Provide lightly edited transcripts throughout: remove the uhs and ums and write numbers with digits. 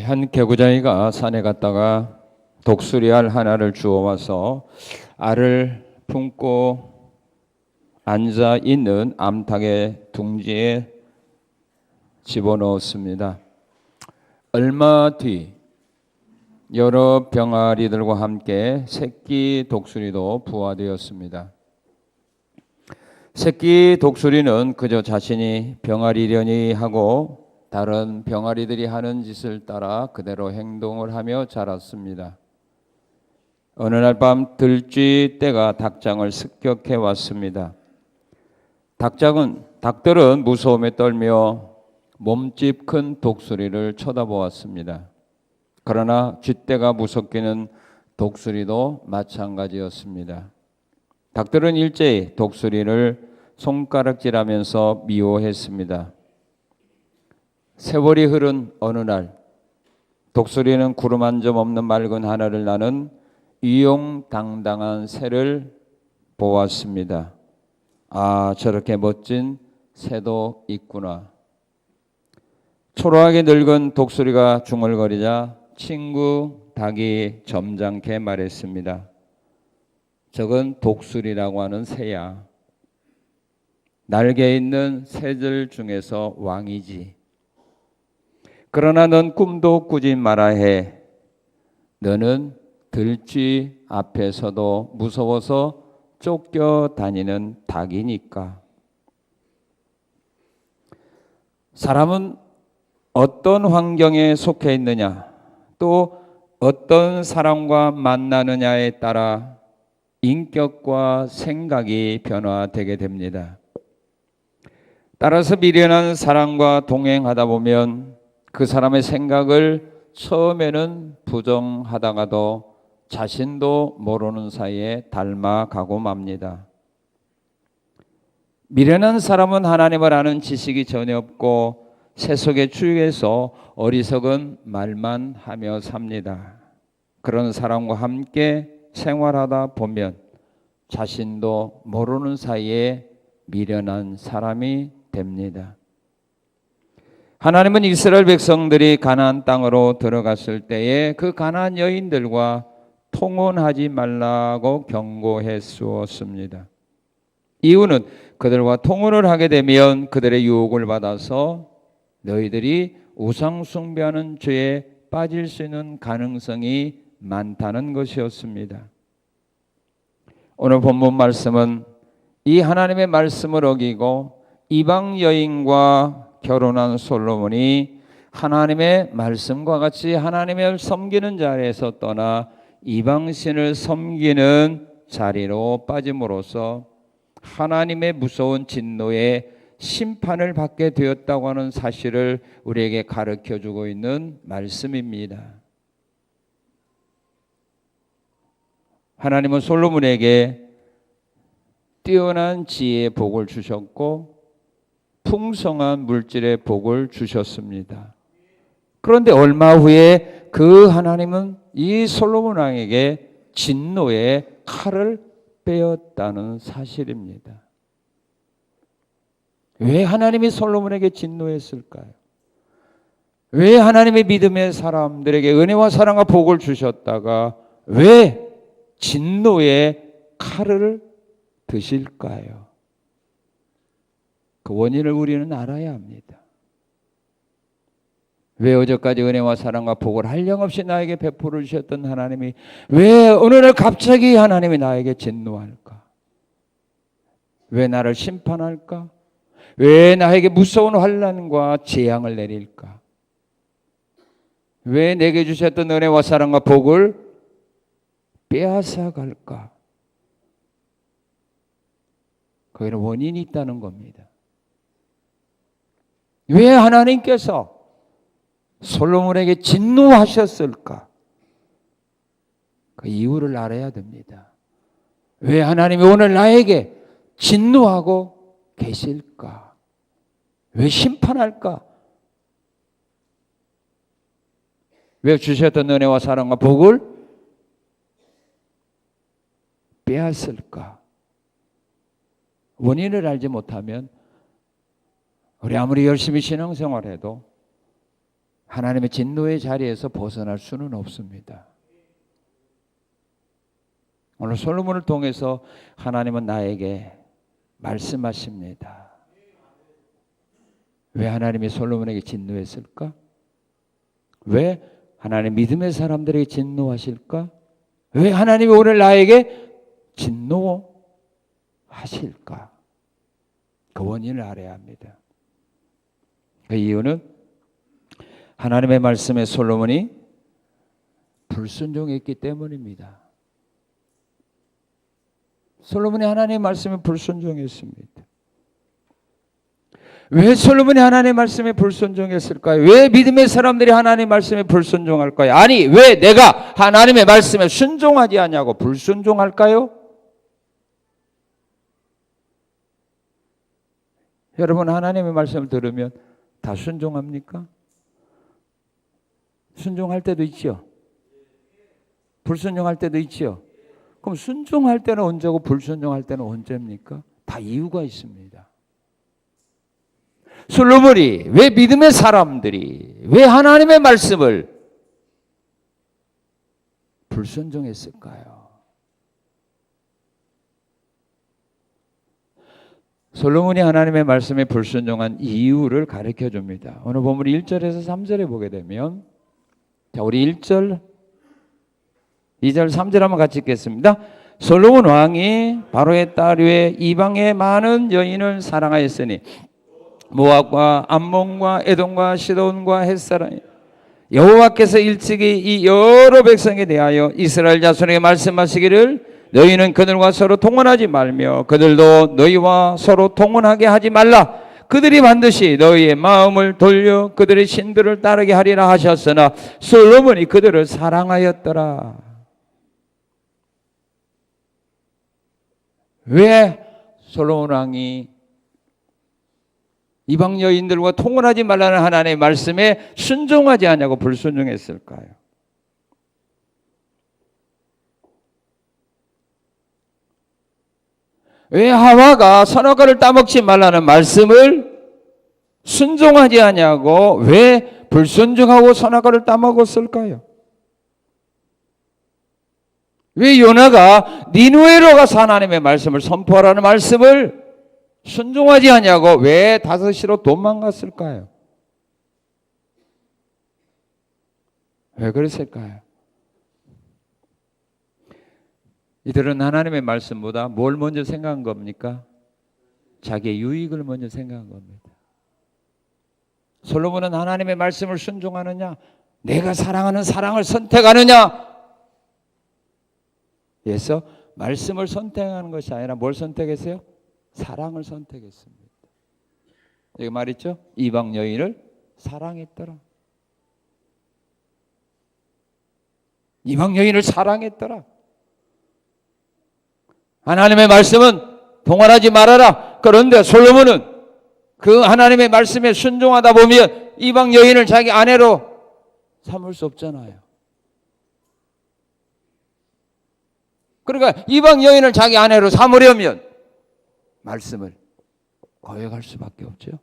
한 개구장이가 산에 갔다가 독수리알 하나를 주워와서 알을 품고 앉아 있는 암탉의 둥지에 집어넣었습니다. 얼마 뒤 여러 병아리들과 함께 새끼 독수리도 부화되었습니다. 새끼 독수리는 그저 자신이 병아리려니 하고 다른 병아리들이 하는 짓을 따라 그대로 행동을 하며 자랐습니다. 어느 날 밤 들쥐 떼가 닭장을 습격해 왔습니다. 닭들은 무서움에 떨며 몸집 큰 독수리를 쳐다보았습니다. 그러나 쥐떼가 무섭기는 독수리도 마찬가지였습니다. 닭들은 일제히 독수리를 손가락질하면서 미워했습니다. 세월이 흐른 어느 날 독수리는 구름 한 점 없는 맑은 하늘을 나는 위용당당한 새를 보았습니다. 아, 저렇게 멋진 새도 있구나. 초라하게 늙은 독수리가 중얼거리자 친구 닭이 점잖게 말했습니다. 저건 독수리라고 하는 새야. 날개 있는 새들 중에서 왕이지. 그러나 넌 꿈도 꾸지 마라 해. 너는 들쥐 앞에서도 무서워서 쫓겨다니는 닭이니까. 사람은 어떤 환경에 속해 있느냐, 또 어떤 사람과 만나느냐에 따라 인격과 생각이 변화되게 됩니다. 따라서 미련한 사람과 동행하다 보면 그 사람의 생각을 처음에는 부정하다가도 자신도 모르는 사이에 닮아가고 맙니다. 미련한 사람은 하나님을 아는 지식이 전혀 없고 세속의 추억에서 어리석은 말만 하며 삽니다. 그런 사람과 함께 생활하다 보면 자신도 모르는 사이에 미련한 사람이 됩니다. 하나님은 이스라엘 백성들이 가나안 땅으로 들어갔을 때에 그 가나안 여인들과 통혼하지 말라고 경고했었습니다. 이유는 그들과 통혼을 하게 되면 그들의 유혹을 받아서 너희들이 우상 숭배하는 죄에 빠질 수 있는 가능성이 많다는 것이었습니다. 오늘 본문 말씀은 이 하나님의 말씀을 어기고 이방 여인과 결혼한 솔로몬이 하나님의 말씀과 같이 하나님을 섬기는 자리에서 떠나 이방신을 섬기는 자리로 빠짐으로써 하나님의 무서운 진노의 심판을 받게 되었다고 하는 사실을 우리에게 가르쳐주고 있는 말씀입니다. 하나님은 솔로몬에게 뛰어난 지혜의 복을 주셨고 풍성한 물질의 복을 주셨습니다. 그런데 얼마 후에 그 하나님은 이 솔로몬 왕에게 진노의 칼을 빼었다는 사실입니다. 왜 하나님이 솔로몬에게 진노했을까요? 왜 하나님의 믿음의 사람들에게 은혜와 사랑과 복을 주셨다가 왜 진노의 칼을 드실까요? 그 원인을 우리는 알아야 합니다. 왜 어제까지 은혜와 사랑과 복을 한량없이 나에게 베풀어 주셨던 하나님이 왜 어느 날 갑자기 하나님이 나에게 진노할까? 왜 나를 심판할까? 왜 나에게 무서운 환난과 재앙을 내릴까? 왜 내게 주셨던 은혜와 사랑과 복을 빼앗아 갈까? 거기는 원인이 있다는 겁니다. 왜 하나님께서 솔로몬에게 진노하셨을까? 그 이유를 알아야 됩니다. 왜 하나님이 오늘 나에게 진노하고 계실까? 왜 심판할까? 왜 주셨던 은혜와 사랑과 복을 빼앗을까? 원인을 알지 못하면 우리 아무리 열심히 신앙생활해도 하나님의 진노의 자리에서 벗어날 수는 없습니다. 오늘 솔로몬을 통해서 하나님은 나에게 말씀하십니다. 왜 하나님이 솔로몬에게 진노했을까? 왜 하나님 믿음의 사람들에게 진노하실까? 왜 하나님이 오늘 나에게 진노하실까? 그 원인을 알아야 합니다. 그 이유는 하나님의 말씀에 솔로몬이 불순종했기 때문입니다. 솔로몬이 하나님의 말씀에 불순종했습니다. 왜 솔로몬이 하나님의 말씀에 불순종했을까요? 왜 믿음의 사람들이 하나님의 말씀에 불순종할까요? 아니, 왜 내가 하나님의 말씀에 순종하지 않냐고 불순종할까요? 여러분, 하나님의 말씀을 들으면 다 순종합니까? 순종할 때도 있죠. 불순종할 때도 있죠. 그럼 순종할 때는 언제고 불순종할 때는 언제입니까? 다 이유가 있습니다. 솔로몬이 왜 믿음의 사람들이 왜 하나님의 말씀을 불순종했을까요? 솔로몬이 하나님의 말씀에 불순종한 이유를 가르쳐 줍니다. 오늘 본문 1절에서 3절에 보게 되면, 자, 우리 1절, 2절, 3절 한번 같이 읽겠습니다. 솔로몬 왕이 바로의 딸 외에 이방의 많은 여인을 사랑하였으니 모압과 암몬과 에돔과 시돈과 헷사람 여호와께서 일찍이 이 여러 백성에 대하여 이스라엘 자손에게 말씀하시기를 너희는 그들과 서로 통혼하지 말며 그들도 너희와 서로 통혼하게 하지 말라. 그들이 반드시 너희의 마음을 돌려 그들의 신들을 따르게 하리라 하셨으나 솔로몬이 그들을 사랑하였더라. 왜 솔로몬 왕이 이방 여인들과 통혼하지 말라는 하나님의 말씀에 순종하지 않냐고 불순종했을까요? 왜 하와가 선악과를 따먹지 말라는 말씀을 순종하지 않냐고 왜 불순종하고 선악과를 따먹었을까요? 왜 요나가 니느웨로 가서 하나님의 말씀을 선포하라는 말씀을 순종하지 않냐고 왜 다섯시로 도망갔을까요? 왜 그랬을까요? 이들은 하나님의 말씀보다 뭘 먼저 생각한 겁니까? 자기의 유익을 먼저 생각한 겁니다. 솔로몬은 하나님의 말씀을 순종하느냐, 내가 사랑하는 사랑을 선택하느냐, 그래서 말씀을 선택하는 것이 아니라 뭘 선택했어요? 사랑을 선택했습니다. 여기 말했죠? 이방 여인을 사랑했더라. 이방 여인을 사랑했더라. 하나님의 말씀은 동원하지 말아라. 그런데 솔로몬은 그 하나님의 말씀에 순종하다 보면 이방 여인을 자기 아내로 삼을 수 없잖아요. 그러니까 이방 여인을 자기 아내로 삼으려면 말씀을 거역할 수밖에 없죠.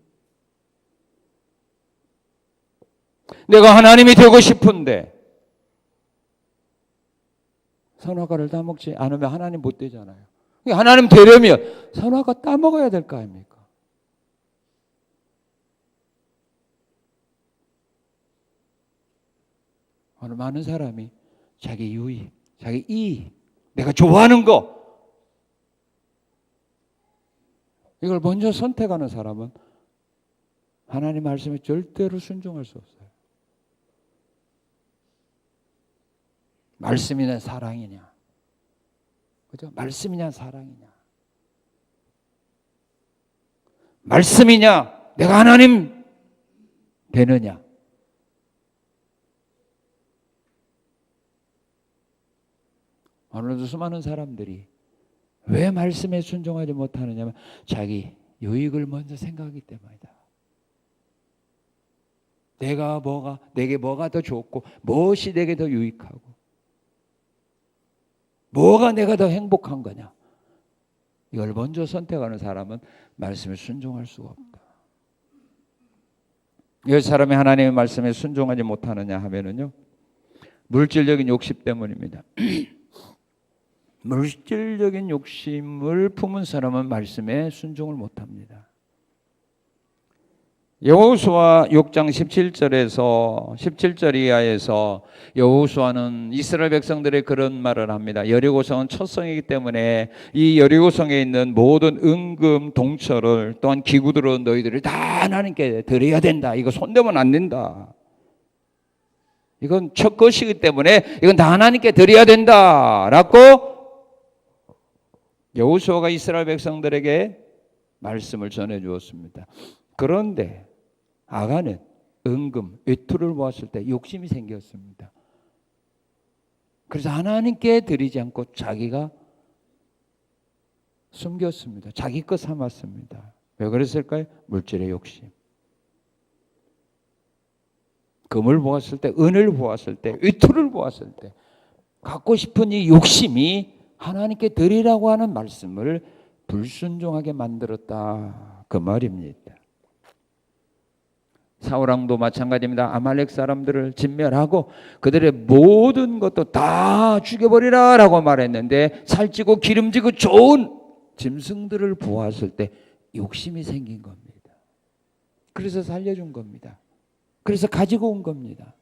내가 하나님이 되고 싶은데 선악과를 따먹지 않으면 하나님 못 되잖아요. 하나님 되려면 선악과 따먹어야 될 거 아닙니까? 오늘 많은 사람이 자기 유익, 자기 이익, 내가 좋아하는 거 이걸 먼저 선택하는 사람은 하나님 말씀에 절대로 순종할 수 없어요. 말씀이냐 사랑이냐, 그죠? 말씀이냐 사랑이냐, 말씀이냐 내가 하나님 되느냐. 오늘도 수많은 사람들이 왜 말씀에 순종하지 못하느냐면 자기 유익을 먼저 생각하기 때문이다. 내게 뭐가 더 좋고 무엇이 내게 더 유익하고 뭐가 내가 더 행복한 거냐, 이걸 먼저 선택하는 사람은 말씀에 순종할 수가 없다. 왜 사람이 하나님의 말씀에 순종하지 못하느냐 하면은요, 물질적인 욕심 때문입니다. 물질적인 욕심을 품은 사람은 말씀에 순종을 못합니다. 여호수아 6장 17절 이하에서 여호수아는 이스라엘 백성들의 그런 말을 합니다. 여리고성은 첫 성이기 때문에 이 여리고성에 있는 모든 은금, 동철을 또한 기구들은 너희들이 다 하나님께 드려야 된다. 이거 손대면 안 된다. 이건 첫 것이기 때문에 이건 다 하나님께 드려야 된다라고 여호수아가 이스라엘 백성들에게 말씀을 전해 주었습니다. 그런데 아간은 은금, 외투를 모았을 때 욕심이 생겼습니다. 그래서 하나님께 드리지 않고 자기가 숨겼습니다. 자기 것 삼았습니다. 왜 그랬을까요? 물질의 욕심. 금을 보았을 때, 은을 보았을 때, 외투를 보았을 때 갖고 싶은 이 욕심이 하나님께 드리라고 하는 말씀을 불순종하게 만들었다. 그 말입니다. 사울왕도 마찬가지입니다. 아말렉 사람들을 진멸하고 그들의 모든 것도 다 죽여버리라 라고 말했는데 살찌고 기름지고 좋은 짐승들을 보았을 때 욕심이 생긴 겁니다. 그래서 살려준 겁니다. 그래서 가지고 온 겁니다.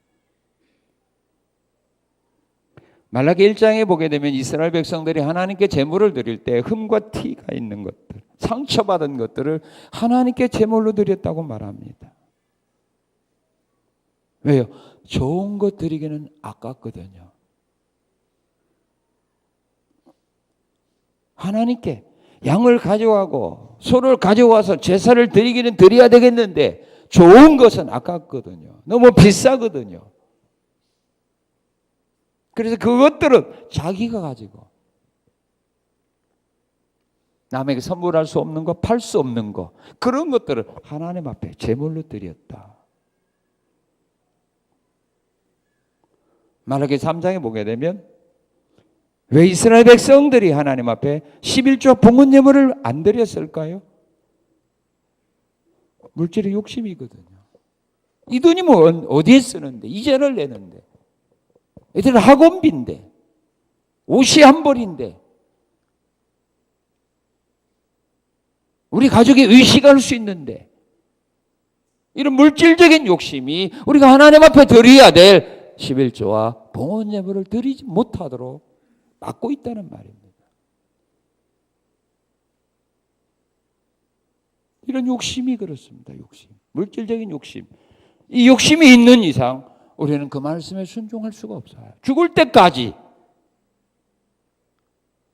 말라기 1장에 보게 되면 이스라엘 백성들이 하나님께 제물을 드릴 때 흠과 티가 있는 것들, 상처받은 것들을 하나님께 제물로 드렸다고 말합니다. 왜요? 좋은 것 드리기는 아깝거든요. 하나님께 양을 가져가고 소를 가져와서 제사를 드리기는 드려야 되겠는데 좋은 것은 아깝거든요. 너무 비싸거든요. 그래서 그것들은 자기가 가지고 남에게 선물할 수 없는 거, 팔 수 없는 거, 그런 것들을 하나님 앞에 제물로 드렸다. 말라기 3장에 보게 되면 왜 이스라엘 백성들이 하나님 앞에 11조 봉헌 예물을 안 드렸을까요? 물질의 욕심이거든요. 이 돈이 뭐 어디에 쓰는데, 이자를 내는데, 애들 학원비인데, 옷이 한 벌인데, 우리 가족이 의식할 수 있는데, 이런 물질적인 욕심이 우리가 하나님 앞에 드려야 될 11조와 봉헌 예물을 드리지 못하도록 막고 있다는 말입니다. 이런 욕심이 그렇습니다. 욕심, 물질적인 욕심. 이 욕심이 있는 이상 우리는 그 말씀에 순종할 수가 없어요. 죽을 때까지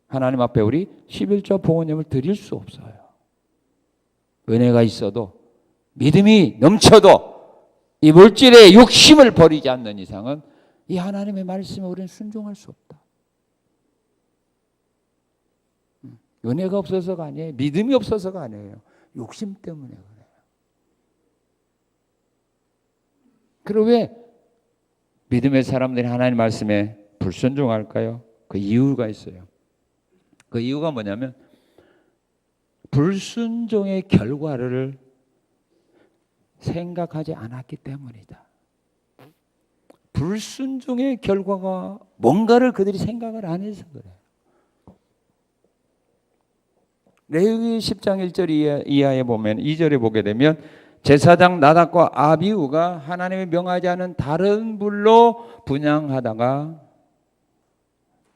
하나님 앞에 우리 11조 봉헌 예물 드릴 수 없어요. 은혜가 있어도 믿음이 넘쳐도 이 물질의 욕심을 버리지 않는 이상은 이 하나님의 말씀에 우리는 순종할 수 없다. 은혜가 없어서가 아니에요. 믿음이 없어서가 아니에요. 욕심 때문에 그래요. 그리고 왜 믿음의 사람들이 하나님 말씀에 불순종할까요? 그 이유가 있어요. 그 이유가 뭐냐면 불순종의 결과를 생각하지 않았기 때문이다. 불순종의 결과가 뭔가를 그들이 생각을 안 해서 그래요. 레위기 10장 1절 이하에 보면 2절에 보게 되면 제사장 나답과 아비후가 하나님이 명하지 않은 다른 불로 분향하다가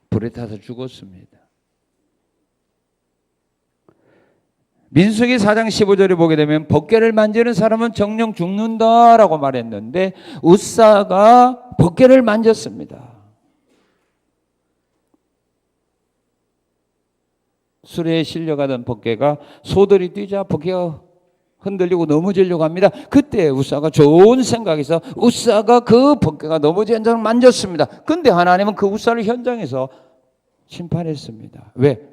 불에 타서 죽었습니다. 민수기 4장 15절에 보게 되면 법궤를 만지는 사람은 정령 죽는다라고 말했는데 웃사가 법궤를 만졌습니다. 수레에 실려가던 법궤가 소들이 뛰자 법궤가 흔들리고 넘어지려고 합니다. 그때 웃사가 좋은 생각에서 웃사가 그 법궤가 넘어진 현장을 만졌습니다. 그런데 하나님은 그 웃사를 현장에서 심판했습니다. 왜?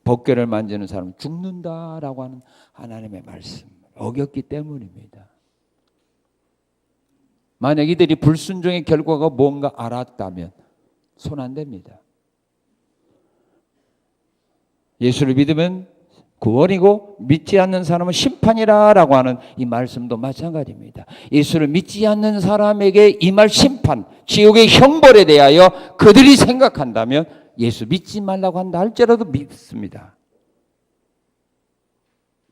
법궤를 만지는 사람은 죽는다라고 하는 하나님의 말씀을 어겼기 때문입니다. 만약 이들이 불순종의 결과가 뭔가 알았다면 손 안 댑니다. 예수를 믿으면 구원이고 믿지 않는 사람은 심판이라고 하는 이 말씀도 마찬가지입니다. 예수를 믿지 않는 사람에게 임할 심판, 지옥의 형벌에 대하여 그들이 생각한다면 예수 믿지 말라고 한다 할지라도 믿습니다.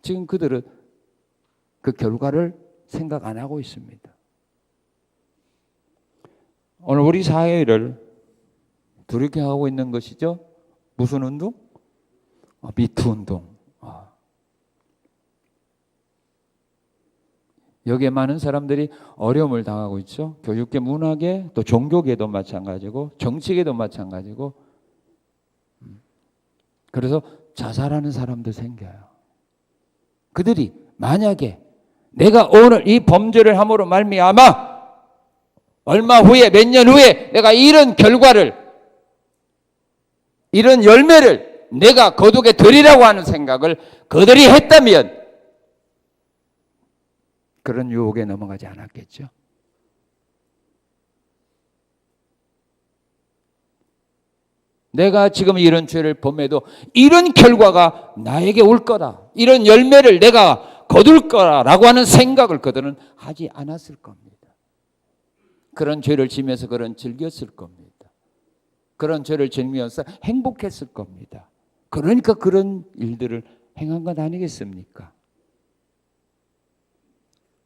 지금 그들은 그 결과를 생각 안 하고 있습니다. 오늘 우리 사회를 두렵게 하고 있는 것이죠. 무슨 운동? 미투 운동. 여기에 많은 사람들이 어려움을 당하고 있죠. 교육계, 문화계, 또 종교계도 마찬가지고 정치계도 마찬가지고. 그래서 자살하는 사람도 생겨요. 그들이 만약에 내가 오늘 이 범죄를 함으로 말미암아 얼마 후에, 몇 년 후에 내가 이런 결과를, 이런 열매를 내가 거두게 되리라고 하는 생각을 그들이 했다면 그런 유혹에 넘어가지 않았겠죠. 내가 지금 이런 죄를 범해도 이런 결과가 나에게 올 거다, 이런 열매를 내가 거둘 거라고 하는 생각을 그들은 하지 않았을 겁니다. 그런 죄를 지면서 그런 즐겼을 겁니다. 그런 죄를 지면서 행복했을 겁니다. 그러니까 그런 일들을 행한 것 아니겠습니까?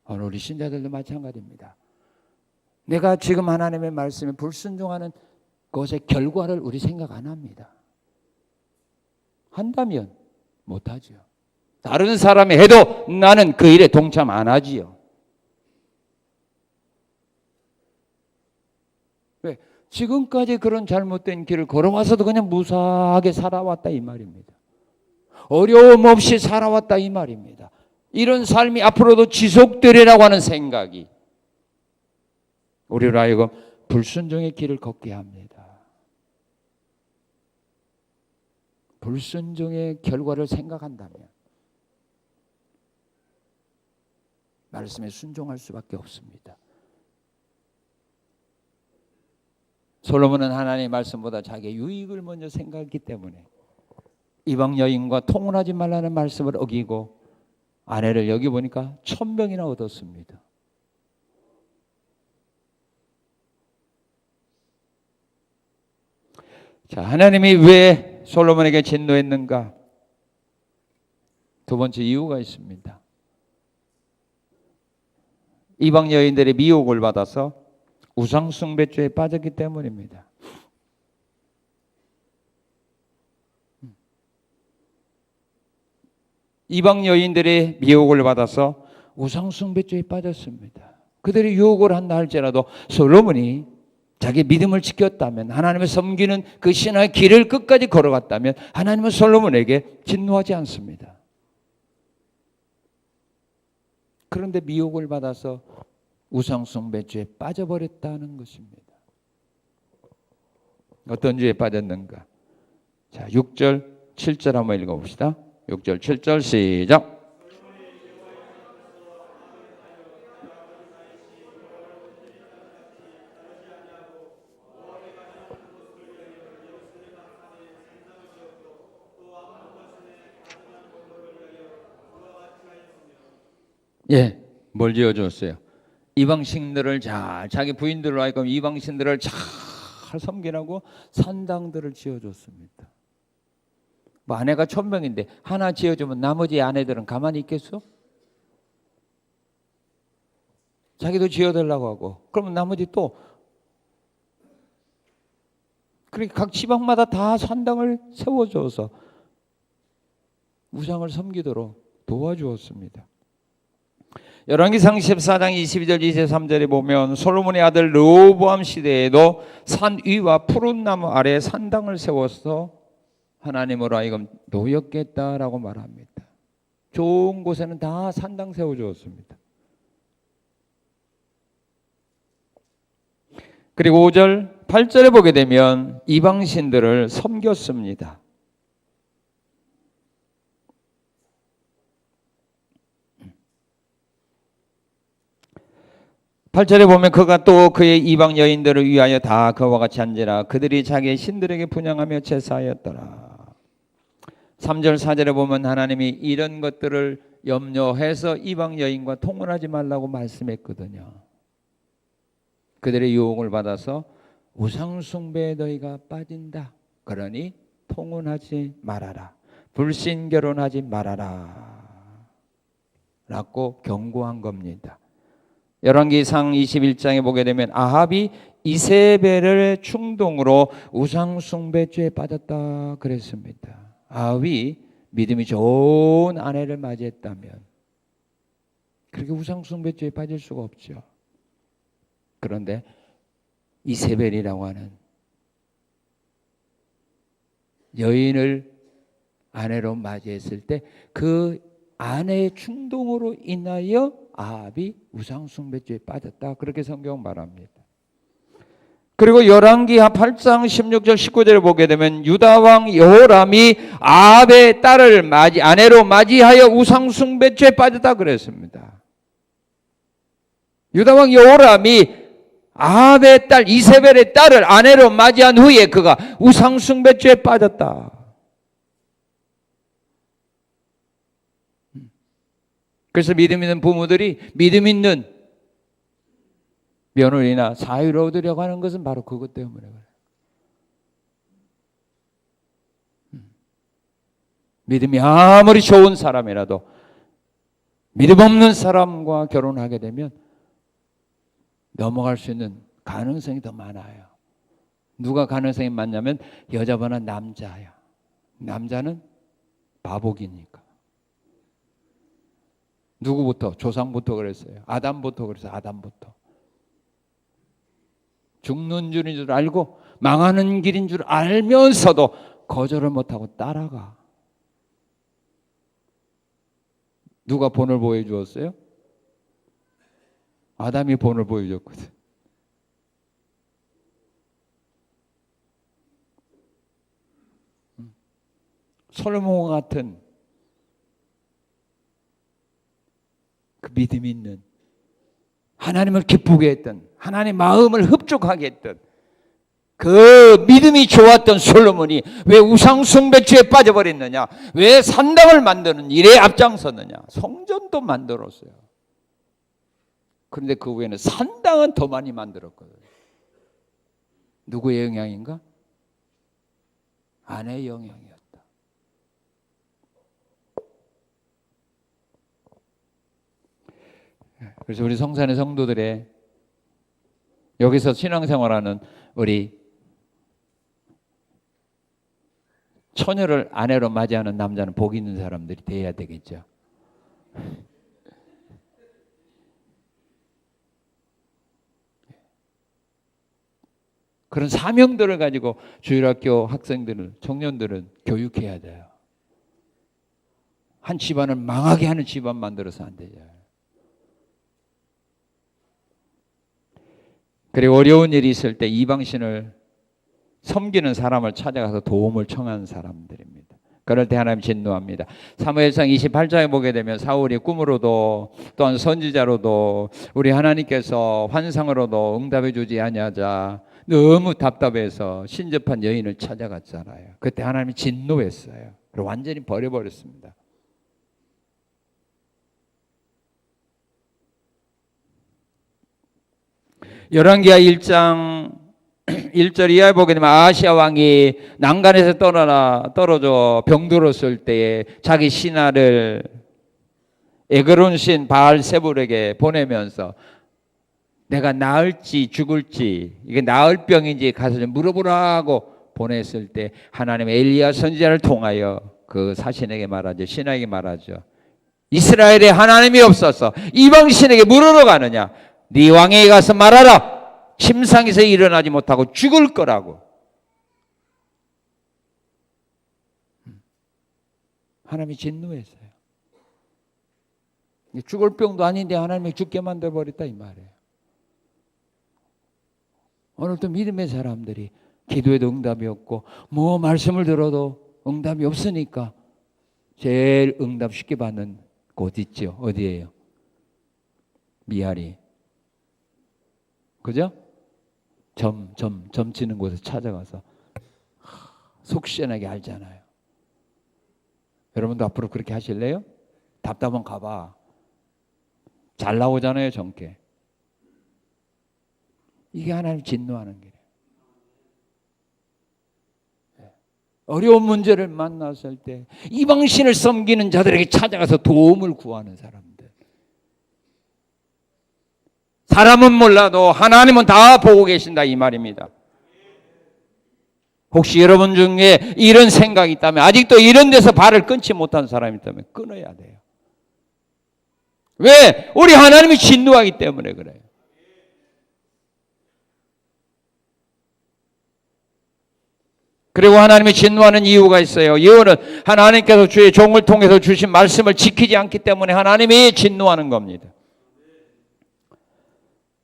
오늘 우리 신자들도 마찬가지입니다. 내가 지금 하나님의 말씀에 불순종하는 그것의 결과를 우리 생각 안 합니다. 한다면 못하죠. 다른 사람이 해도 나는 그 일에 동참 안 하지요. 왜? 지금까지 그런 잘못된 길을 걸어와서도 그냥 무사하게 살아왔다 이 말입니다. 어려움 없이 살아왔다 이 말입니다. 이런 삶이 앞으로도 지속되리라고 하는 생각이 우리로 하여금 불순종의 길을 걷게 합니다. 불순종의 결과를 생각한다면 말씀에 순종할 수밖에 없습니다. 솔로몬은 하나님의 말씀보다 자기의 유익을 먼저 생각했기 때문에 이방 여인과 통혼하지 말라는 말씀을 어기고 아내를 여기 보니까 1000명이나 얻었습니다. 자, 하나님이 왜 솔로몬에게 진노했는가? 두 번째 이유가 있습니다. 이방 여인들의 미혹을 받아서 우상 숭배죄에 빠졌기 때문입니다. 이방 여인들의 미혹을 받아서 우상 숭배죄에 빠졌습니다. 그들이 유혹을 한다 할지라도 솔로몬이 자기 믿음을 지켰다면, 하나님을 섬기는 그 신화의 길을 끝까지 걸어갔다면 하나님은 솔로몬에게 진노하지 않습니다. 그런데 미혹을 받아서 우상 숭배죄에 빠져버렸다는 것입니다. 어떤 죄에 빠졌는가? 자, 6절, 7절 한번 읽어봅시다. 6절, 7절 시작. 예, 뭘 지어줬어요? 이방신들을 자기 부인들로 하여금 이방신들을 잘 섬기라고 산당들을 지어줬습니다. 뭐 아내가 1000명인데 하나 지어주면 나머지 아내들은 가만히 있겠어? 자기도 지어달라고 하고, 그러면 나머지 또, 그렇게 각 지방마다 다 산당을 세워줘서 우상을 섬기도록 도와주었습니다. 열왕기상 14장 22절 23절에 보면 솔로몬의 아들 르호보암 시대에도 산 위와 푸른 나무 아래에 산당을 세워서 하나님으로 하여금 노였겠다라고 말합니다. 좋은 곳에는 다 산당 세워주었습니다. 그리고 5절, 8절에 보게 되면 이방신들을 섬겼습니다. 8절에 보면 그가 또 그의 이방 여인들을 위하여 다 그와 같이 한지라 그들이 자기의 신들에게 분향하며 제사하였더라. 3절 4절에 보면 하나님이 이런 것들을 염려해서 이방 여인과 통혼하지 말라고 말씀했거든요. 그들의 유혹을 받아서 우상 숭배에 너희가 빠진다. 그러니 통혼하지 말아라. 불신 결혼하지 말아라. 라고 경고한 겁니다. 열왕기상 21장에 보게 되면 아합이 이세벨의 충동으로 우상 숭배죄에 빠졌다 그랬습니다. 아합이 믿음이 좋은 아내를 맞이했다면 그렇게 우상 숭배죄에 빠질 수가 없죠. 그런데 이세벨이라고 하는 여인을 아내로 맞이했을 때 그 아내의 충동으로 인하여 아합이 우상 숭배죄에 빠졌다. 그렇게 성경은 말합니다. 그리고 열왕기하 8장 16절 19절을 보게 되면 유다 왕 여호람이 아합의 딸을 아내로 맞이하여 우상 숭배죄에 빠졌다 그랬습니다. 유다 왕 여호람이 아합의 딸 이세벨의 딸을 아내로 맞이한 후에 그가 우상 숭배죄에 빠졌다. 그래서 믿음 있는 부모들이 믿음 있는 며느리나 사위를 얻으려고 하는 것은 바로 그것 때문에 그래요. 믿음이 아무리 좋은 사람이라도 믿음 없는 사람과 결혼하게 되면 넘어갈 수 있는 가능성이 더 많아요. 누가 가능성이 많냐면 여자보다 남자야. 남자는 바보기니까. 누구부터? 조상부터 그랬어요. 아담부터 그랬어요. 아담부터. 죽는 줄인 줄 알고 망하는 길인 줄 알면서도 거절을 못하고 따라가. 누가 본을 보여주었어요? 아담이 본을 보여줬거든. 솔로몬 같은 그 믿음 있는 하나님을 기쁘게 했던 하나님의 마음을 흡족하게 했던 그 믿음이 좋았던 솔로몬이 왜 우상숭배죄에 빠져버렸느냐? 왜 산당을 만드는 일에 앞장섰느냐? 성전도 만들었어요. 그런데 그 후에는 산당은 더 많이 만들었거든요. 누구의 영향인가? 아내의 영향이었다. 그래서 우리 성산의 성도들의 여기서 신앙생활하는 우리 처녀를 아내로 맞이하는 남자는 복 있는 사람들이 돼야 되겠죠. 그런 사명들을 가지고 주일학교 학생들을, 청년들은 교육해야 돼요. 한 집안을 망하게 하는 집안 만들어서 안 되죠. 그리고 어려운 일이 있을 때 이방신을 섬기는 사람을 찾아가서 도움을 청하는 사람들입니다. 그럴 때 하나님 진노합니다. 사무엘상 28장에 보게 되면 사울이 꿈으로도 또한 선지자로도 우리 하나님께서 환상으로도 응답해 주지 아니하자 너무 답답해서 신접한 여인을 찾아갔잖아요. 그때 하나님이 진노했어요. 그리고 완전히 버려버렸습니다. 열왕기하 1장 1절 이하에 보게 되면 아하시아 왕이 난간에서 떨어져 병들었을 때에 자기 신하를 에그론 신 바알세불에게 보내면서 내가 나을지 죽을지 이게 나을 병인지 가서 좀 물어보라고 보냈을 때 하나님 엘리야 선지자를 통하여 그 사신에게 말하죠. 신하에게 말하죠. 이스라엘에 하나님이 없어서 이방 신에게 물으러 가느냐? 네 왕에게 가서 말하라. 침상에서 일어나지 못하고 죽을 거라고. 하나님이 진노했어요. 죽을 병도 아닌데 하나님이 죽게 만들어버렸다 이 말이에요. 오늘도 믿음의 사람들이 기도에도 응답이 없고 뭐 말씀을 들어도 응답이 없으니까 제일 응답 쉽게 받는 곳 있죠. 어디예요? 미아리. 그죠? 점 치는 곳에 찾아가서 속 시원하게 알잖아요. 여러분도 앞으로 그렇게 하실래요? 답답하면 가봐. 잘 나오잖아요, 정께. 이게 하나님 진노하는 길이에요. 어려운 문제를 만났을 때 이방신을 섬기는 자들에게 찾아가서 도움을 구하는 사람들. 사람은 몰라도 하나님은 다 보고 계신다 이 말입니다. 혹시 여러분 중에 이런 생각이 있다면, 아직도 이런 데서 발을 끊지 못한 사람이 있다면 끊어야 돼요. 왜? 우리 하나님이 진노하기 때문에 그래요. 그리고 하나님이 진노하는 이유가 있어요. 이유는 하나님께서 주의 종을 통해서 주신 말씀을 지키지 않기 때문에 하나님이 진노하는 겁니다.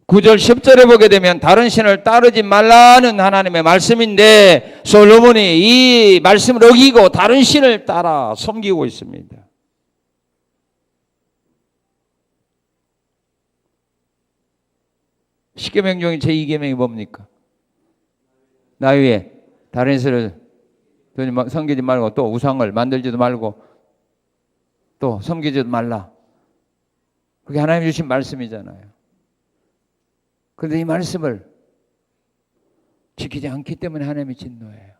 9절 10절에 보게 되면 다른 신을 따르지 말라는 하나님의 말씀인데 솔로몬이 이 말씀을 어기고 다른 신을 따라 섬기고 있습니다. 십계명 중에 제2계명이 뭡니까? 나 위에 다른 신을 섬기지 말고 또 우상을 만들지도 말고 또 섬기지도 말라. 그게 하나님 주신 말씀이잖아요. 그런데 이 말씀을 지키지 않기 때문에 하나님이 진노해요.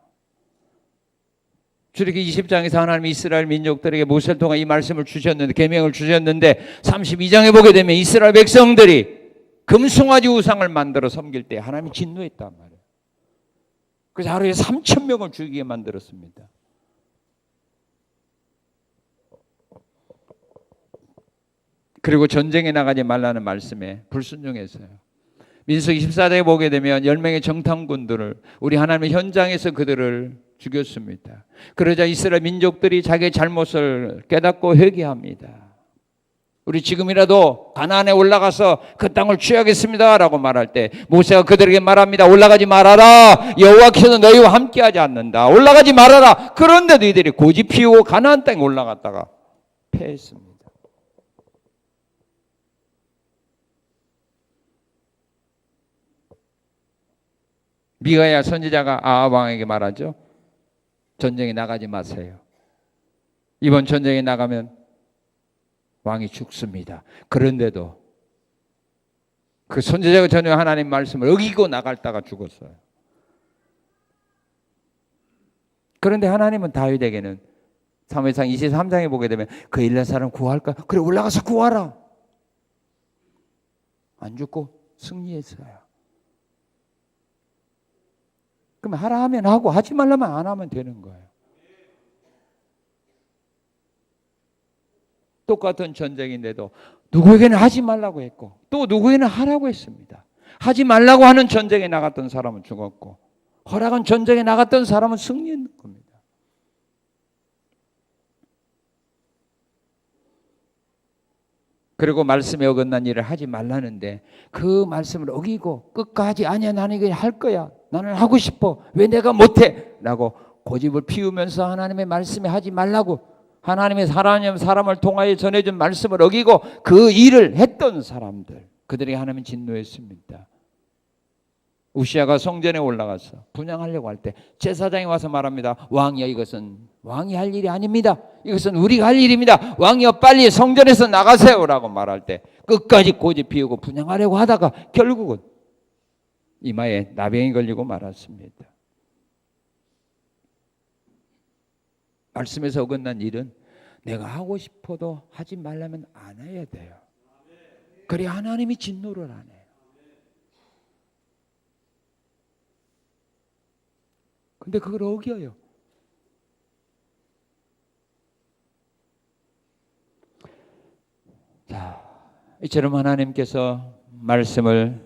출애굽기 20장에서 하나님이 이스라엘 민족들에게 모세를 통해 이 말씀을 주셨는데, 계명을 주셨는데 32장에 보게 되면 이스라엘 백성들이 금송아지 우상을 만들어 섬길 때 하나님이 진노했단 말이에요. 그래서 하루에 3,000명을 죽이게 만들었습니다. 그리고 전쟁에 나가지 말라는 말씀에 불순종했어요. 민수기 14장에 보게 되면 10명의 정탐꾼들을 우리 하나님의 현장에서 그들을 죽였습니다. 그러자 이스라엘 민족들이 자기의 잘못을 깨닫고 회개합니다. 우리 지금이라도 가나안에 올라가서 그 땅을 취하겠습니다라고 말할 때 모세가 그들에게 말합니다. 올라가지 말아라. 여호와께서 너희와 함께하지 않는다. 올라가지 말아라. 그런데도 이들이 고집 피우고 가나안 땅에 올라갔다가 패했습니다. 미가야 선지자가 아합 왕에게 말하죠. 전쟁에 나가지 마세요. 이번 전쟁에 나가면 왕이 죽습니다. 그런데도 그 선지자가 전혀 하나님 말씀을 어기고 나갔다가 죽었어요. 그런데 하나님은 다윗에게는 사무엘상 23장에 보게 되면 그 일난 사람 구할까? 그래 올라가서 구하라. 안 죽고 승리했어요. 그럼 하라 하면 하고 하지 말라면 안 하면 되는 거예요. 똑같은 전쟁인데도 누구에게는 하지 말라고 했고 또 누구에게는 하라고 했습니다. 하지 말라고 하는 전쟁에 나갔던 사람은 죽었고 허락한 전쟁에 나갔던 사람은 승리했는 겁니다. 그리고 말씀에 어긋난 일을 하지 말라는데 그 말씀을 어기고 끝까지 아니야 나는 이거 할 거야. 나는 하고 싶어. 왜 내가 못해? 라고 고집을 피우면서 하나님의 말씀에 하지 말라고 하나님의 사람을 통하여 전해준 말씀을 어기고 그 일을 했던 사람들 그들에게 하나님은 진노했습니다. 우시아가 성전에 올라가서 분향하려고 할 때 제사장이 와서 말합니다. 왕이여 이것은 왕이 할 일이 아닙니다. 이것은 우리가 할 일입니다. 왕이여 빨리 성전에서 나가세요 라고 말할 때 끝까지 고집 피우고 분향하려고 하다가 결국은 이마에 나병이 걸리고 말았습니다. 말씀에서 어긋난 일은 내가 하고 싶어도 하지 말라면 안 해야 돼요. 그래야 하나님이 진노를 안 해요. 근데 그걸 어겨요. 자, 이처럼 하나님께서 말씀을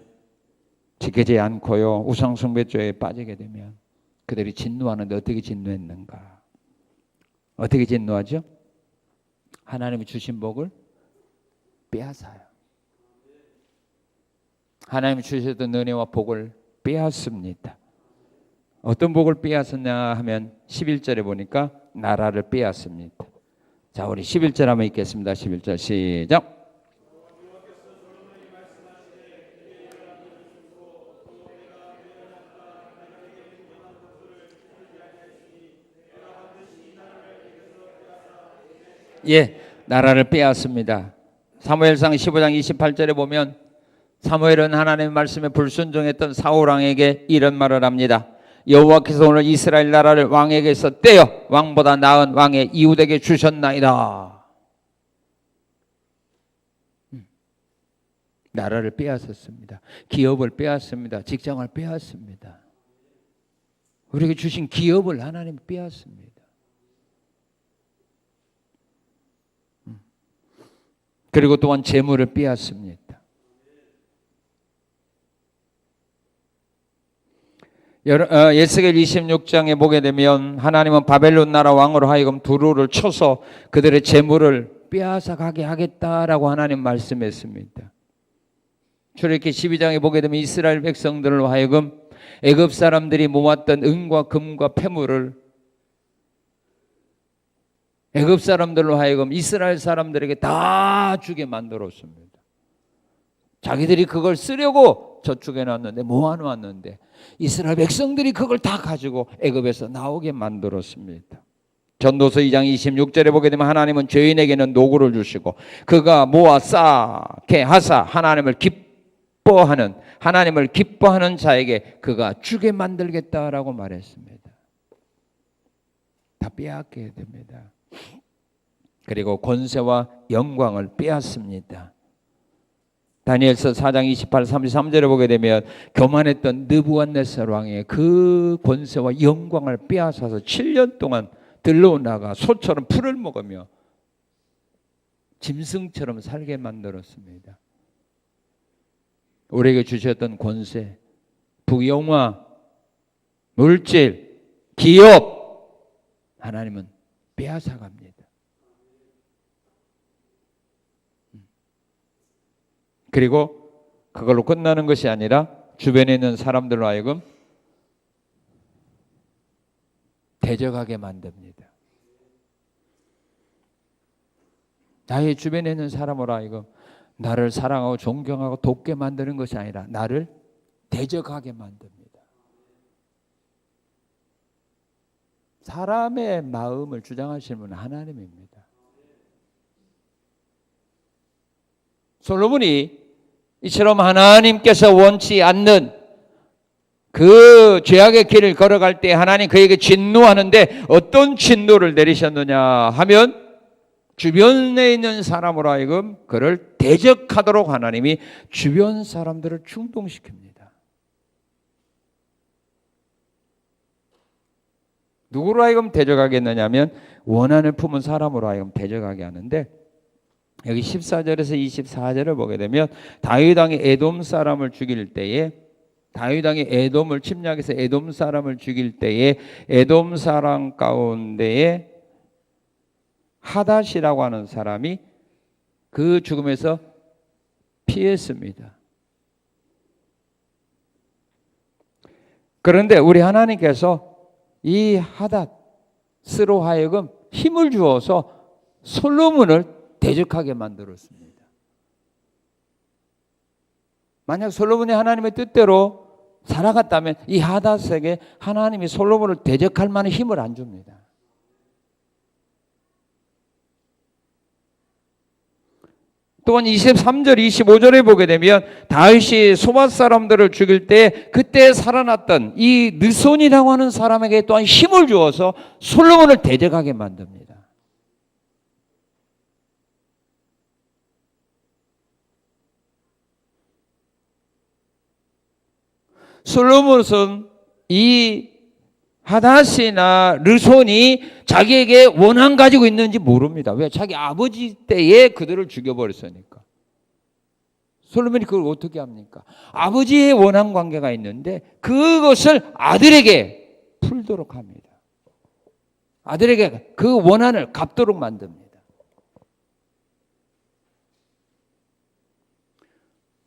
지키지 않고요 우상숭배죄에 빠지게 되면 그들이 진노하는데 어떻게 진노했는가? 어떻게 진노하죠? 하나님이 주신 복을 빼앗아요. 하나님이 주셨던 은혜와 복을 빼앗습니다. 어떤 복을 빼앗았냐 하면 11절에 보니까 나라를 빼앗습니다. 자, 우리 11절 한번 읽겠습니다. 11절 시작. 예, 나라를 빼앗습니다. 사무엘상 15장 28절에 보면 사무엘은 하나님의 말씀에 불순종했던 사울왕에게 이런 말을 합니다. 여호와께서 오늘 이스라엘 나라를 왕에게서 떼어 왕보다 나은 왕의 이웃에게 주셨나이다. 나라를 빼앗았습니다. 기업을 빼앗습니다. 직장을 빼앗습니다. 우리에게 주신 기업을 하나님 빼앗습니다. 그리고 또한 재물을 빼앗습니다. 에스겔 26장에 보게 되면 하나님은 바벨론 나라 왕으로 하여금 두루를 쳐서 그들의 재물을 빼앗아 가게 하겠다라고 하나님 말씀했습니다. 출애굽기 12장에 보게 되면 이스라엘 백성들로 하여금 애굽 사람들이 모았던 은과 금과 폐물을 애굽 사람들로 하여금 이스라엘 사람들에게 다 주게 만들었습니다. 자기들이 그걸 쓰려고 저축해 놨는데 모아놓았는데 이스라엘 백성들이 그걸 다 가지고 애굽에서 나오게 만들었습니다. 전도서 2장 26절에 보게 되면 하나님은 죄인에게는 노고를 주시고 그가 모아 쌓게 하사 하나님을 기뻐하는 자에게 그가 주게 만들겠다라고 말했습니다. 다 빼앗게 됩니다. 그리고 권세와 영광을 빼앗습니다. 다니엘서 4장 28, 33절에 보게 되면 교만했던 느부갓네살 왕의 그 권세와 영광을 빼앗아서 7년 동안 들러나가 소처럼 풀을 먹으며 짐승처럼 살게 만들었습니다. 우리에게 주셨던 권세, 부영화, 물질, 기업 하나님은 빼앗아갑니다. 그리고 그걸로 끝나는 것이 아니라 주변에 있는 사람들로 하여금 대적하게 만듭니다. 나의 주변에 있는 사람으로 하여금 나를 사랑하고 존경하고 돕게 만드는 것이 아니라 나를 대적하게 만듭니다. 사람의 마음을 주장하시는 분은 하나님입니다. 솔로몬이 이처럼 하나님께서 원치 않는 그 죄악의 길을 걸어갈 때 하나님 그에게 진노하는데 어떤 진노를 내리셨느냐 하면 주변에 있는 사람으로 하여금 그를 대적하도록 하나님이 주변 사람들을 충동시킵니다. 누구로 하여금 대적하겠느냐 하면 원한을 품은 사람으로 하여금 대적하게 하는데 여기 14절에서 24절을 보게 되면 다윗 왕이 에돔 사람을 죽일 때에 다윗 왕이 에돔을 침략해서 에돔 사람을 죽일 때에 에돔 사람 가운데에 하닷이라고 하는 사람이 그 죽음에서 피했습니다. 그런데 우리 하나님께서 이 하닷으로 하여금 힘을 주어서 솔로몬을 대적하게 만들었습니다. 만약 솔로몬이 하나님의 뜻대로 살아갔다면 이 하닷에게 하나님이 솔로몬을 대적할 만한 힘을 안 줍니다. 또한 23절, 25절에 보게 되면 다윗이 소밧 사람들을 죽일 때 그때 살아났던 이 느손이라고 하는 사람에게 또한 힘을 주어서 솔로몬을 대적하게 만듭니다. 솔로몬은 이 하닷이나 르손이 자기에게 원한 가지고 있는지 모릅니다. 왜? 자기 아버지 때에 그들을 죽여버렸으니까. 솔로몬이 그걸 어떻게 합니까? 아버지의 원한 관계가 있는데 그것을 아들에게 풀도록 합니다. 아들에게 그 원한을 갚도록 만듭니다.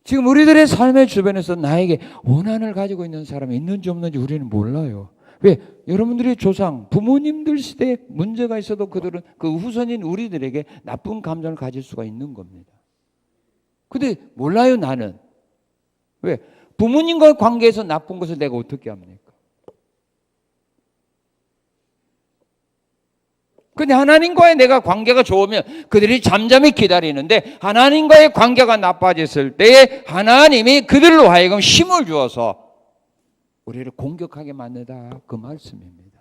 지금 우리들의 삶의 주변에서 나에게 원한을 가지고 있는 사람이 있는지 없는지 우리는 몰라요. 왜? 여러분들의 조상, 부모님들 시대에 문제가 있어도 그들은 그 후손인 우리들에게 나쁜 감정을 가질 수가 있는 겁니다. 근데 몰라요, 나는. 왜? 부모님과 관계에서 나쁜 것을 내가 어떻게 합니까? 근데 하나님과의 내가 관계가 좋으면 그들이 잠잠히 기다리는데 하나님과의 관계가 나빠졌을 때에 하나님이 그들로 하여금 힘을 주어서 우리를 공격하게 만든다, 그 말씀입니다.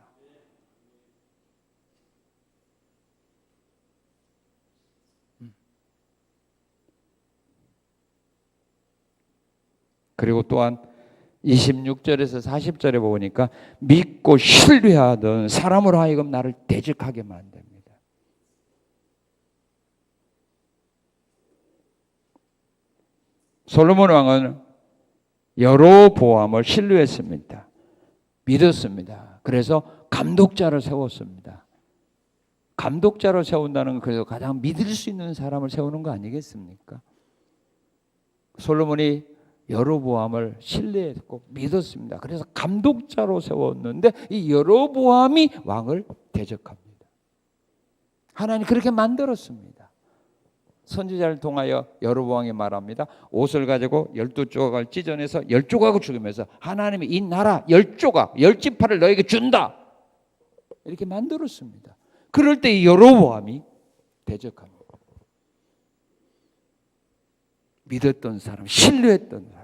그리고 또한 26절에서 40절에 보니까 믿고 신뢰하던 사람으로 하여금 나를 대적하게 만듭니다. 솔로몬 왕은 여로보암을 신뢰했습니다. 믿었습니다. 그래서 감독자를 세웠습니다. 감독자를 세운다는 건 그래서 가장 믿을 수 있는 사람을 세우는 거 아니겠습니까? 솔로몬이 여로보암을 신뢰했고 믿었습니다. 그래서 감독자로 세웠는데 이 여로보암이 왕을 대적합니다. 하나님 그렇게 만들었습니다. 선지자를 통하여 여로보암이 말합니다. 옷을 가지고 12조각을 찢어내서 10조각을 죽이면서 하나님이 이 나라 10조각 10지파를 너에게 준다, 이렇게 만들었습니다. 그럴 때 이 여로보암이 대적합니다. 믿었던 사람, 신뢰했던 사람,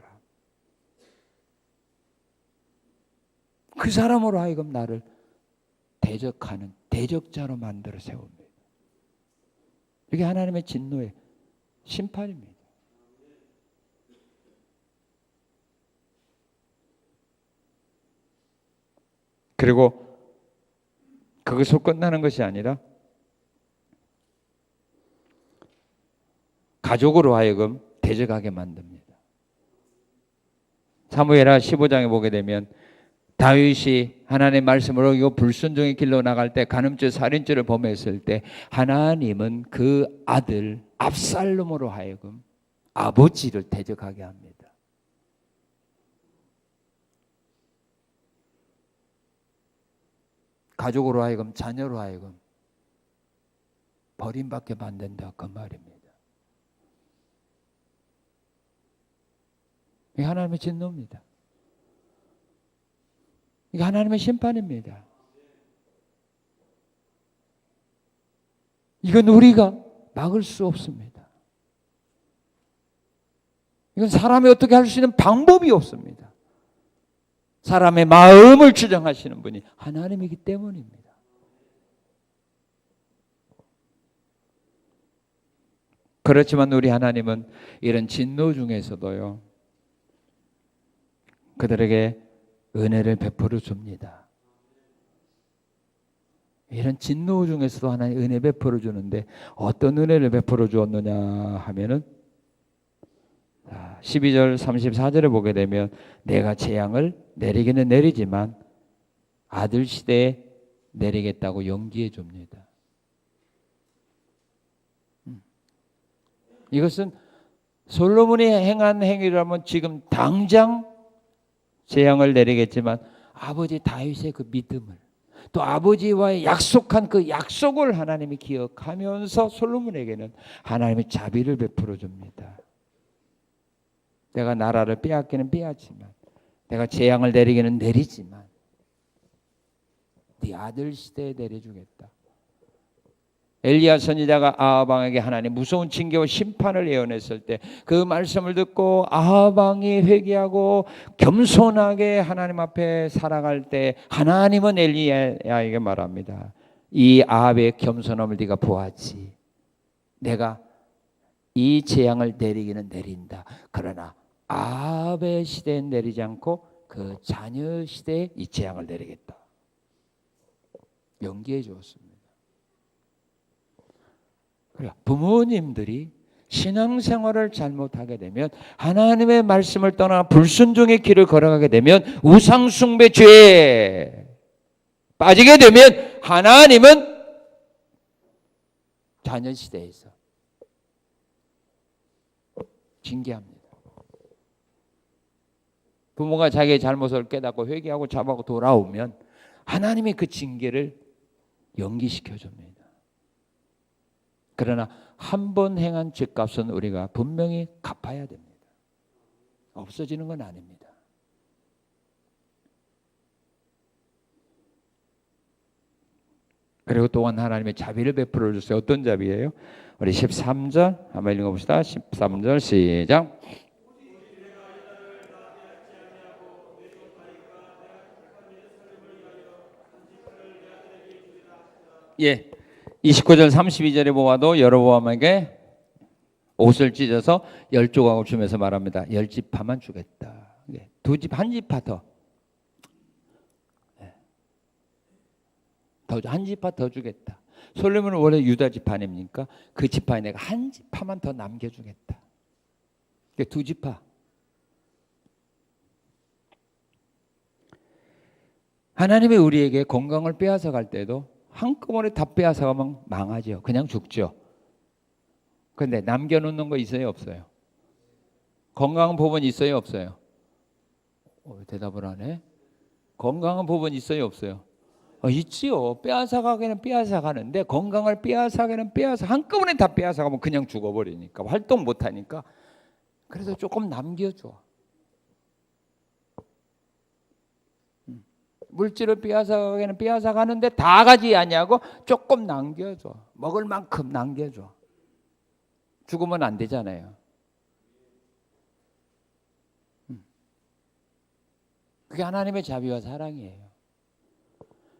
그 사람으로 하여금 나를 대적하는 대적자로 만들어 세웁니다. 이게 하나님의 진노의 심판입니다. 그리고 그것으로 끝나는 것이 아니라 가족으로 하여금 대적하게 만듭니다. 사무엘하 15장에 보게 되면 다윗이 하나님의 말씀을 어기고 불순종의 길로 나갈 때 간음죄 살인죄를 범했을 때 하나님은 그 아들 압살롬으로 하여금 아버지를 대적하게 합니다. 가족으로 하여금 자녀로 하여금 버림받게 만든다, 그 말입니다. 이게 하나님의 진노입니다. 이게 하나님의 심판입니다. 이건 우리가 막을 수 없습니다. 이건 사람이 어떻게 할 수 있는 방법이 없습니다. 사람의 마음을 추정하시는 분이 하나님이기 때문입니다. 그렇지만 우리 하나님은 이런 진노 중에서도요, 그들에게 은혜를 베풀어 줍니다. 이런 진노 중에서도 하나님 은혜 베풀어 주는데 어떤 은혜를 베풀어 주었느냐 하면은 12절 34절에 보게 되면 내가 재앙을 내리기는 내리지만 아들 시대에 내리겠다고 연기해 줍니다. 이것은 솔로몬이 행한 행위라면 지금 당장 재앙을 내리겠지만 아버지 다윗의 그 믿음을, 또 아버지와의 약속한 그 약속을 하나님이 기억하면서 솔로몬에게는 하나님의 자비를 베풀어 줍니다. 내가 나라를 빼앗기는 빼앗지만, 내가 재앙을 내리기는 내리지만 네 아들 시대에 내려주겠다. 엘리야 선지자가 아합 왕에게 하나님 무서운 징계와 심판을 예언했을 때 그 말씀을 듣고 아합 왕이 회개하고 겸손하게 하나님 앞에 살아갈 때 하나님은 엘리야에게 말합니다. 이 아합의 겸손함을 네가 보았지. 내가 이 재앙을 내리기는 내린다. 그러나 아합의 시대엔 내리지 않고 그 자녀 시대에 이 재앙을 내리겠다. 연기해 주었습니다. 부모님들이 신앙생활을 잘못하게 되면, 하나님의 말씀을 떠나 불순종의 길을 걸어가게 되면, 우상숭배 죄에 빠지게 되면 하나님은 자녀 시대에서 징계합니다. 부모가 자기의 잘못을 깨닫고 회개하고 자복하고 돌아오면 하나님이 그 징계를 연기시켜 줍니다. 그러나 한 번 행한 죄값은 우리가 분명히 갚아야 됩니다. 없어지는 건 아닙니다. 그리고 또한 하나님의 자비를 베풀어 주세요. 어떤 자비예요? 우리 13절 한번 읽어봅시다. 13절 시작. 예, 29절 32절에 보아도 여로보암에게 옷을 찢어서 10조각을 주면서 말합니다. 10지파만 주겠다. 두 집, 한 지파 더. 한 지파 더 주겠다. 솔로몬은 원래 유다 지파 아닙니까? 그 지파에 내가 한 지파만 더 남겨주겠다. 두 지파. 하나님이 우리에게 건강을 빼앗아 갈 때도 한꺼번에 다 빼앗아 가면 망하죠. 그냥 죽죠. 그런데 남겨놓는 거 있어요, 없어요? 건강한 법은 있어요, 없어요? 대답을 하네. 건강한 법은 있어요, 없어요? 있지요. 빼앗아 가기는 빼앗아 가는데 건강을 빼앗아 가기는 빼앗아 한꺼번에 다 빼앗아 가면 그냥 죽어버리니까 활동 못하니까. 그래서 조금 남겨줘. 물질을 빼앗아 가기는 빼앗아 가는데 다 가지 아니하고 조금 남겨줘. 먹을 만큼 남겨줘. 죽으면 안 되잖아요. 그게 하나님의 자비와 사랑이에요.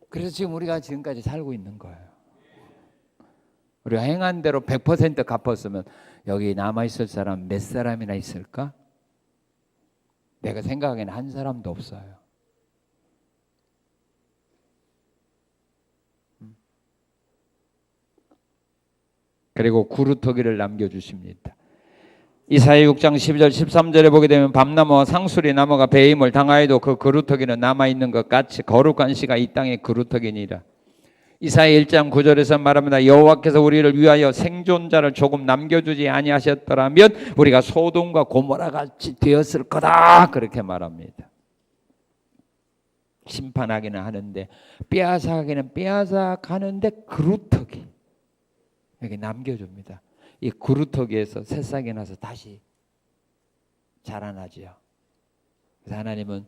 그래서 지금 우리가 지금까지 살고 있는 거예요. 우리가 행한 대로 100% 갚았으면 여기 남아있을 사람 몇 사람이나 있을까? 내가 생각하기에는 한 사람도 없어요. 그리고 구루터기를 남겨주십니다. 이사야 6장 12절 13절에 보게 되면 밤나무와 상수리 나무가 배임을 당하여도 그 그루터기는 남아있는 것 같이 거룩한 씨가 이 땅의 그루터기니라. 이사야 1장 9절에서 말합니다. 여호와께서 우리를 위하여 생존자를 조금 남겨주지 아니하셨더라면 우리가 소돔과 고모라 같이 되었을 거다. 그렇게 말합니다. 심판하기는 하는데 빼앗아가기는 빼앗아가는데 그루터기 여기 남겨줍니다. 이 그루터기에서 새싹이 나서 다시 자라나지요. 그래서 하나님은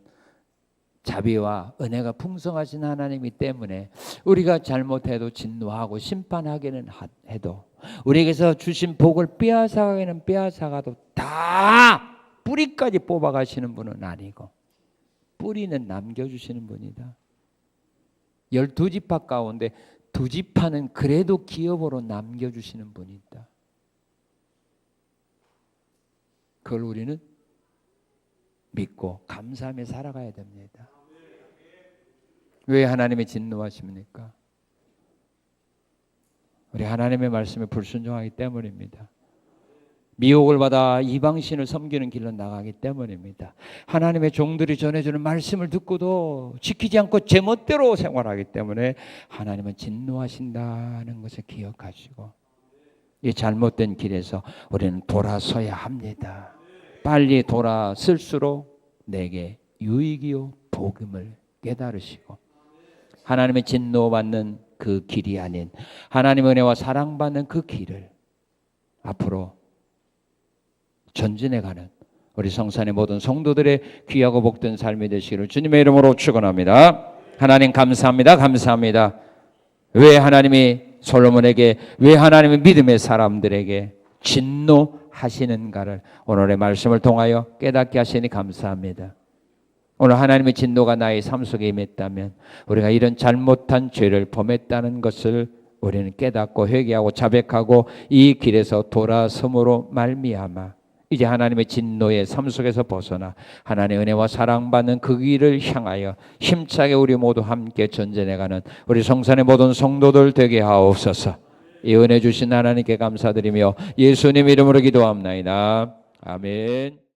자비와 은혜가 풍성하신 하나님이기 때문에 우리가 잘못해도 진노하고 심판하기는 해도 우리에게서 주신 복을 빼앗아가기는 빼앗아가도 다 뿌리까지 뽑아가시는 분은 아니고 뿌리는 남겨주시는 분이다. 12지파 가운데 2지파는 그래도 기업으로 남겨주시는 분이 있다. 그걸 우리는 믿고 감사하며 살아가야 됩니다. 왜 하나님이 진노하십니까? 우리 하나님의 말씀에 불순종하기 때문입니다. 미혹을 받아 이방신을 섬기는 길로 나가기 때문입니다. 하나님의 종들이 전해주는 말씀을 듣고도 지키지 않고 제멋대로 생활하기 때문에 하나님은 진노하신다는 것을 기억하시고 이 잘못된 길에서 우리는 돌아서야 합니다. 빨리 돌아설수록 내게 유익이요 복음을 깨달으시고 하나님의 진노받는 그 길이 아닌 하나님의 은혜와 사랑받는 그 길을 앞으로 전진해가는 우리 성산의 모든 성도들의 귀하고 복된 삶이 되시기를 주님의 이름으로 축원합니다. 하나님 감사합니다. 감사합니다. 왜 하나님이 솔로몬에게 왜 하나님의 믿음의 사람들에게 진노하시는가를 오늘의 말씀을 통하여 깨닫게 하시니 감사합니다. 오늘 하나님의 진노가 나의 삶 속에 임했다면 우리가 이런 잘못한 죄를 범했다는 것을 우리는 깨닫고 회개하고 자백하고 이 길에서 돌아섬으로 말미암아 이제 하나님의 진노의 삶 속에서 벗어나 하나님의 은혜와 사랑받는 그 길을 향하여 힘차게 우리 모두 함께 전진해가는 우리 성산의 모든 성도들 되게 하옵소서. 이 은혜 주신 하나님께 감사드리며 예수님 이름으로 기도합나이다. 아멘.